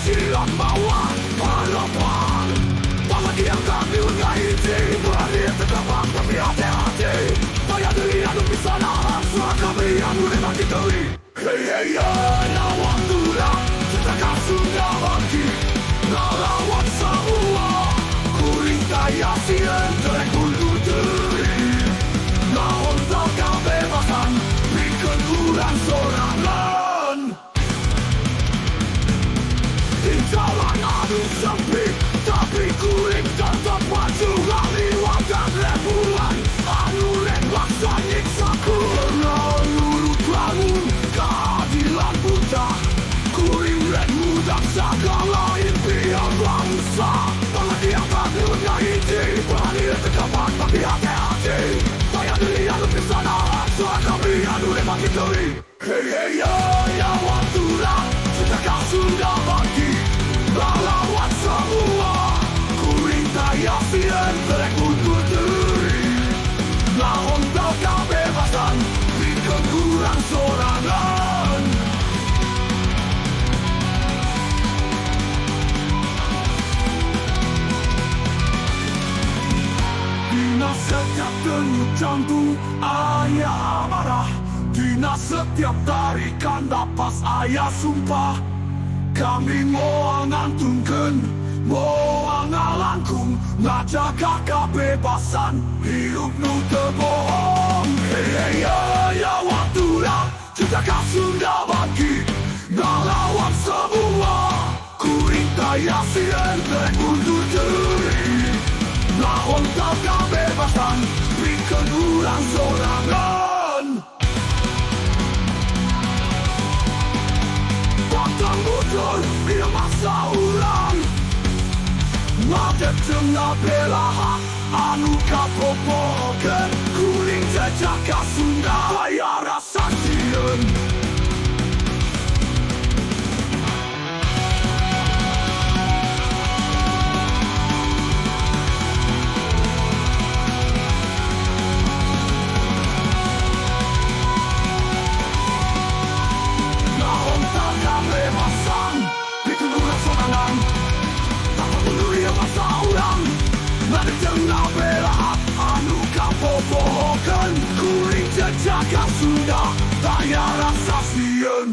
siap melawan harapan. Apalagi yang kami menggahiti, berani terkabang tapi hati-hati. Taya diri anu bisa nahan, suara kami anu bangkit dari. Hey hey hey, lawan tulang, Jejaka Sunda bangkit, melawan semua. Kuring Taya Sieun, untuk berdiri. Lawan kebebasan, bikin ulang sorangan. Di jalan adu sempit, tapi kuring tetap maju. Laliwatan ribuan, anu lembak nyiksa kurang. Nurut bangun, keadilan buta. Kuring red muda segala impian bangsa. Apalagi yang kami menggahiti, berani terkabang tapi hati-hati. Taya diri anu bisa nahan, suara kami anu bangkit dari. Hey hey hey, lawan tulang, Jejaka Sunda bangkit, melawan semua. Kuring Taya Sieun, untuk berdiri. Lawan kebebasan, bikin kurang sorangan. Dina setiap denyut jantung, ayah amarah. Dina setiap tarikan napas, ayah sumpah. Kami mau ngantunkan, mau ngalangkung, ngajaga kebebasan, hidup nu terbohong. Hey hey hey, lawan tulang, Jejaka Sunda bangkit, melawan semua. Kuring Taya Sieun, untuk berdiri. Lawan kebebasan, bikin ulang sorangan. Batang muncul, dia masa ulang. Ngadep tengah bela hak, anu kapopokan. Kuring Jejaka Sunda, Taya Rasa Sieun. Kebebasan, bikin ulang sorangan. Tanpa peduli masa ulang, ngadep tengah bela hak, anu kapopokan. Kuring Jejaka Sunda, Taya Rasa Sieun.